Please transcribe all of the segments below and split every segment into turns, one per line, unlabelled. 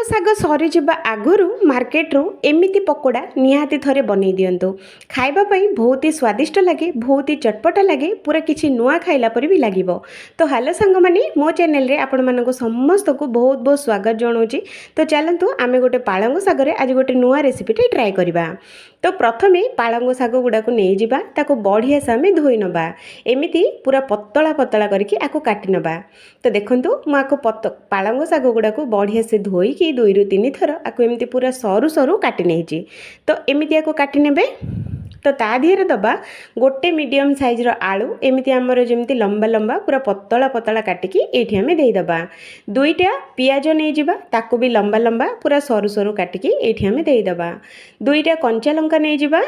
ଶାଗ ସରିଯିବା ଆଗରୁ ମାର୍କେଟରୁ ଏମିତି ପକୋଡ଼ା ନିହାତି ଥରେ ବନେଇ ଦିଅନ୍ତୁ। ଖାଇବା ପାଇଁ ବହୁତ ହି ସ୍ୱାଦିଷ୍ଟ ଲାଗେ, ବହୁତ ହି ଚଟପଟା ଲାଗେ, ପୁରା କିଛି ନୂଆ ଖାଇଲା ପରି ବି ଲାଗିବ। ତ ହ୍ୟାଲୋ ସାଙ୍ଗମାନେ, ମୋ ଚ୍ୟାନେଲରେ ଆପଣମାନଙ୍କୁ ସମସ୍ତଙ୍କୁ ବହୁତ ବହୁତ ସ୍ୱାଗତ ଜଣାଉଛି। ତ ଚାଲନ୍ତୁ ଆମେ ଗୋଟେ ପାଳଙ୍ଗ ଶାଗରେ ଆଜି ଗୋଟେ ନୂଆ ରେସିପିଟେ ଟ୍ରାଏ କରିବା। ତ ପ୍ରଥମେ ପାଳଙ୍ଗ ଶାଗ ଗୁଡ଼ାକୁ ନେଇଯିବା, ତାକୁ ବଢ଼ିଆ ସେ ଆମେ ଧୋଇ ନେବା। ଏମିତି ପୁରା ପତଳା ପତଳା କରିକି ଆକୁ କାଟି ନେବା। ତ ଦେଖନ୍ତୁ ମୁଁ ଆକୁ ପାଳଙ୍ଗ ଶାଗ ଗୁଡ଼ାକୁ ବଢ଼ିଆ ସେ ଧୋଇକି 2ରୁ 3 ଥର ଆକୁ ଏମିତି ପୁରା ସରୁ ସରୁ କାଟି ନେଇଛି। ତ ଏମିତି ଆକୁ କାଟି ନେବେ। ତ ତା ଦେହରେ ଦେବା ଗୋଟେ ମିଡ଼ିୟମ୍ ସାଇଜ୍ର ଆଳୁ, ଏମିତି ଆମର ଯେମିତି ଲମ୍ବା ଲମ୍ବା ପୁରା ପତଳା ପତଳା କାଟିକି ଏଇଠି ଆମେ ଦେଇଦେବା। 2ଟା ପିଆଜ ନେଇଯିବା, ତାକୁ ବି ଲମ୍ବା ଲମ୍ବା ପୁରା ସରୁ ସରୁ କାଟିକି ଏଇଠି ଆମେ ଦେଇଦେବା। 2ଟା କଞ୍ଚା ଲଙ୍କା ନେଇଯିବା,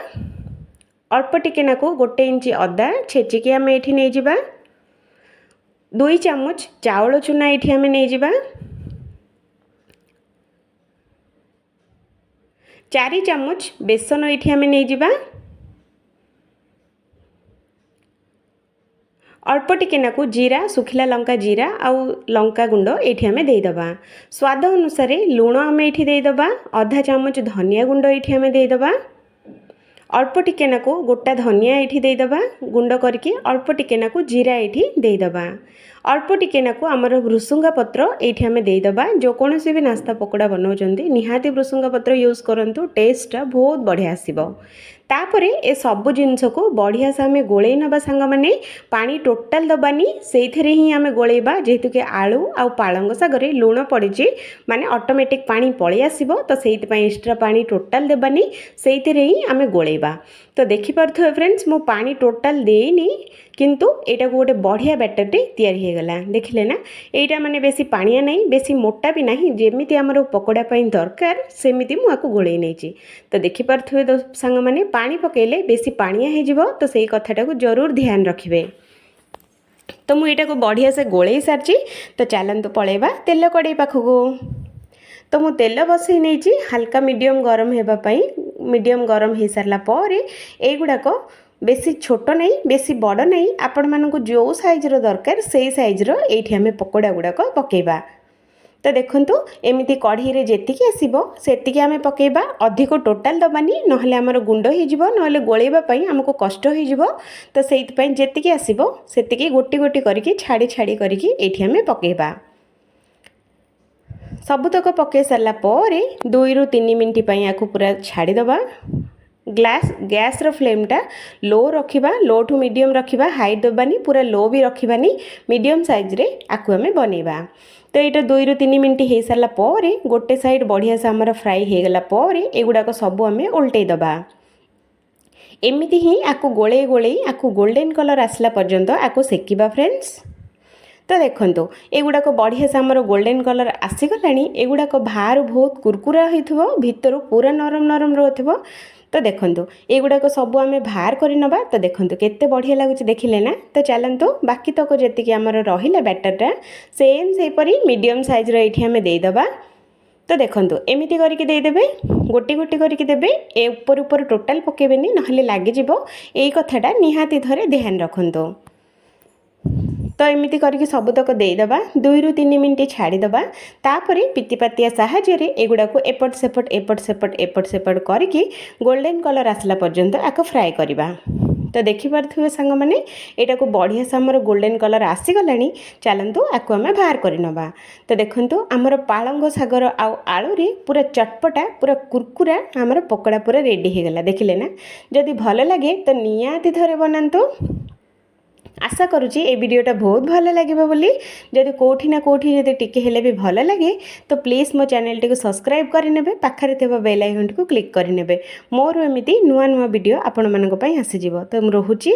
ଅଳ୍ପ ଟିକେ ନାକୁ 1 ଇଞ୍ଚ ଅଦା ଛେଚିକି ଆମେ ଏଇଠି ନେଇଯିବା। 2 ଚାମଚ ଚାଉଳ ଚୁନା ଏଇଠି ଆମେ ନେଇଯିବା। 4 ଚାମଚ ବେସନ ଏଇଠି ଆମେ ନେଇଯିବା। ଅଳ୍ପ ଟିକେ ନାକୁ ଜିରା, ଶୁଖିଲା ଲଙ୍କା ଜିରା ଆଉ ଲଙ୍କା ଗୁଣ୍ଡ ଏଇଠି ଆମେ ଦେଇଦେବା। ସ୍ୱାଦ ଅନୁସାରେ ଲୁଣ ଆମେ ଏଇଠି ଦେଇଦେବା। ଅଧା ଚାମଚ ଧନିଆ ଗୁଣ୍ଡ ଏଇଠି ଆମେ ଦେଇଦେବା। ଅଳ୍ପ ଟିକେ ନାକୁ ଗୋଟା ଧନିଆ ଏଇଠି ଦେଇଦେବା ଗୁଣ୍ଡ କରିକି। ଅଳ୍ପ ଟିକେ ନାକୁ ଜିରା ଏଇଠି ଦେଇଦେବା। ଅଳ୍ପ ଟିକେ ନାକୁ ଆମର ଭୃସୁଙ୍ଗା ପତ୍ର ଏଇଠି ଆମେ ଦେଇଦେବା। ଯେକୌଣସି ବି ନାସ୍ତା ପକୋଡ଼ା ବନାଉଛନ୍ତି ନିହାତି ଭୃସୁଙ୍ଗା ପତ୍ର ୟୁଜ୍ କରନ୍ତୁ, ଟେଷ୍ଟଟା ବହୁତ ବଢ଼ିଆ ଆସିବ। ତାପରେ ଏ ସବୁ ଜିନିଷକୁ ବଢ଼ିଆ ସେ ଆମେ ଗୋଳେଇ ନେବା ସାଙ୍ଗମାନେ। ପାଣି ଟୋଟାଲ ଦେବାନି, ସେଇଥିରେ ହିଁ ଆମେ ଗୋଳେଇବା। ଯେହେତୁ କି ଆଳୁ ଆଉ ପାଳଙ୍ଗ ଶାଗରେ ଲୁଣ ପଡ଼ିଛି, ମାନେ ଅଟୋମେଟିକ୍ ପାଣି ପଳେଇ ଆସିବ। ତ ସେଇଥିପାଇଁ ଏକ୍ସଟ୍ରା ପାଣି ଟୋଟାଲ ଦେବାନି, ସେଇଥିରେ ହିଁ ଆମେ ଗୋଳେଇବା। ତ ଦେଖିପାରୁଥିବେ ଫ୍ରେଣ୍ଡସ୍, ମୁଁ ପାଣି ଟୋଟାଲ ଦେଇନି, କିନ୍ତୁ ଏଇଟାକୁ ଗୋଟେ ବଢ଼ିଆ ବ୍ୟାଟରଟେ ତିଆରି ହୋଇଗଲା। ଦେଖିଲେ ନା, ଏଇଟା ମାନେ ବେଶୀ ପାଣିଆ ନାହିଁ, ବେଶୀ ମୋଟା ବି ନାହିଁ, ଯେମିତି ଆମର ପକୋଡ଼ା ପାଇଁ ଦରକାର ସେମିତି ମୁଁ ଆକୁ ଗୋଳେଇ ନେଇଛି। ତ ଦେଖିପାରୁଥିବେ ସାଙ୍ଗମାନେ, ପାଣି ପକାଇଲେ ବେଶୀ ପାଣିଆ ହେଇଯିବ, ତ ସେଇ କଥାଟାକୁ ଜରୁର ଧ୍ୟାନ ରଖିବେ। ତ ମୁଁ ଏଇଟାକୁ ବଢ଼ିଆ ସେ ଗୋଳେଇ ସାରିଛି। ତ ଚାଲନ୍ତୁ ପଳେଇବା ତେଲ କଡ଼େଇ ପାଖକୁ। ତ ମୁଁ ତେଲ ବସାଇ ନେଇଛି ହାଲକା ମିଡ଼ିୟମ୍ ଗରମ ହେବା ପାଇଁ। ମିଡ଼ିୟମ୍ ଗରମ ହୋଇସାରିଲା ପରେ ଏଇଗୁଡ଼ାକ ବେଶୀ ଛୋଟ ନାହିଁ, ବେଶୀ ବଡ଼ ନାହିଁ, ଆପଣମାନଙ୍କୁ ଯେଉଁ ସାଇଜ୍ର ଦରକାର ସେଇ ସାଇଜ୍ର ଏଇଠି ଆମେ ପକୋଡ଼ା ଗୁଡ଼ାକ ପକାଇବା। ତ ଦେଖନ୍ତୁ ଏମିତି କଢ଼େଇରେ ଯେତିକି ଆସିବ ସେତିକି ଆମେ ପକାଇବା। ଅଧିକ ଟୋଟାଲ ଦେବାନି, ନହେଲେ ଆମର ଗୁଣ୍ଡ ହୋଇଯିବ, ନହେଲେ ଗୋଳେଇବା ପାଇଁ ଆମକୁ କଷ୍ଟ ହୋଇଯିବ। ତ ସେଇଥିପାଇଁ ଯେତିକି ଆସିବ ସେତିକି ଗୋଟି ଗୋଟି କରିକି ଛାଡ଼ି ଛାଡ଼ି କରିକି ଏଇଠି ଆମେ ପକାଇବା। ସବୁତକ ପକାଇ ସାରିଲା ପରେ 2ରୁ 3 ମିନିଟ୍ ପାଇଁ ଆକୁ ପୁରା ଛାଡ଼ିଦେବା। ଗ୍ୟାସ୍ର ଫ୍ଲେମ୍ଟା ଲୋ ରଖିବା, ଲୋ ଟୁ ମିଡ଼ିୟମ୍ ରଖିବା, ହାଇ ଦେବାନି, ପୁରା ଲୋ ବି ରଖିବାନି, ମିଡ଼ିୟମ୍ ସାଇଜ୍ରେ ଆକୁ ଆମେ ବନେଇବା। ତ ଏଇଟା 2ରୁ 3 ମିନିଟ୍ ହୋଇସାରିଲା ପରେ ଗୋଟେ ସାଇଡ଼୍ ବଢ଼ିଆ ସେ ଆମର ଫ୍ରାଏ ହୋଇଗଲା ପରେ ଏଗୁଡ଼ାକ ସବୁ ଆମେ ଓଲଟେଇ ଦେବା। ଏମିତି ହିଁ ଆକୁ ଗୋଳେଇ ଗୋଳେଇ ଆକୁ ଗୋଲ୍ଡେନ୍ କଲର୍ ଆସିଲା ପର୍ଯ୍ୟନ୍ତ ଆକୁ ସେକିବା ଫ୍ରେଣ୍ଡସ୍। ତ ଦେଖନ୍ତୁ ଏଗୁଡ଼ାକ ବଢ଼ିଆ ସେ ଆମର ଗୋଲ୍ଡେନ୍ କଲର୍ ଆସିଗଲାଣି। ଏଗୁଡ଼ାକ ବାହାରୁ ବହୁତ କୁରକୁରା ହୋଇଥିବ, ଭିତରୁ ପୁରା ନରମ ନରମ ରହୁଥିବ। ତ ଦେଖନ୍ତୁ ଏଗୁଡ଼ାକ ସବୁ ଆମେ ବାହାର କରି ନେବା। ତ ଦେଖନ୍ତୁ କେତେ ବଢ଼ିଆ ଲାଗୁଛି, ଦେଖିଲେ ନା। ତ ଚାଲନ୍ତୁ ବାକି ତକ ଯେତିକି ଆମର ରହିଲା ବ୍ୟାଟରଟା ସେମ୍ ସେହିପରି ମିଡ଼ିୟମ୍ ସାଇଜ୍ର ଏଇଠି ଆମେ ଦେଇଦେବା। ତ ଦେଖନ୍ତୁ ଏମିତି କରିକି ଦେଇଦେବେ, ଗୋଟି ଗୋଟି କରିକି ଦେବେ। ଏ ଉପର ଟୋଟାଲ ପକାଇବେନି, ନହେଲେ ଲାଗିଯିବ। ଏଇ କଥାଟା ନିହାତି ଥରେ ଧ୍ୟାନ ରଖନ୍ତୁ। ତ ଏମିତି କରିକି ସବୁତକ ଦେଇଦେବା। 2ରୁ 3 ମିନିଟ୍ ଛାଡ଼ିଦେବା। ତାପରେ ପିତିପାତିଆ ସାହାଯ୍ୟରେ ଏଗୁଡ଼ାକୁ ଏପଟ ସେପଟ କରିକି ଗୋଲ୍ଡେନ୍ କଲର୍ ଆସିଲା ପର୍ଯ୍ୟନ୍ତ ଆକୁ ଫ୍ରାଏ କରିବା। ତ ଦେଖିପାରୁଥିବେ ସାଙ୍ଗମାନେ ଏଇଟାକୁ ବଢ଼ିଆ ସେ ଆମର ଗୋଲ୍ଡେନ୍ କଲର୍ ଆସିଗଲାଣି। ଚାଲନ୍ତୁ ଆକୁ ଆମେ ବାହାର କରିନେବା। ତ ଦେଖନ୍ତୁ ଆମର ପାଳଙ୍ଗ ଶାଗର ଆଉ ଆଳୁରେ ପୁରା ଚଟପଟା, ପୁରା କୁରକୁରା ଆମର ପକୋଡ଼ା ପୁରା ରେଡ଼ି ହୋଇଗଲା। ଦେଖିଲେ ନା। ଯଦି ଭଲ ଲାଗେ ତ ନିହାତି ଥରେ ବନାନ୍ତୁ। ଆଶା କରୁଛି ଏ ଭିଡ଼ିଓଟା ବହୁତ ଭଲ ଲାଗିବ ବୋଲି। ଯଦି କେଉଁଠି ନା କେଉଁଠି ଯଦି ଟିକେ ହେଲେ ବି ଭଲ ଲାଗେ ତ ପ୍ଲିଜ୍ ମୋ ଚ୍ୟାନେଲଟିକୁ ସବସ୍କ୍ରାଇବ୍ କରିନେବେ, ପାଖରେ ଥିବା ବେଲ୍ ଆଇକନ୍ଟିକୁ କ୍ଲିକ୍ କରିନେବେ। ମୋର ଏମିତି ନୂଆ ନୂଆ ଭିଡ଼ିଓ ଆପଣମାନଙ୍କ ପାଇଁ ଆସିଯିବ। ତ ମୁଁ ରହୁଛି।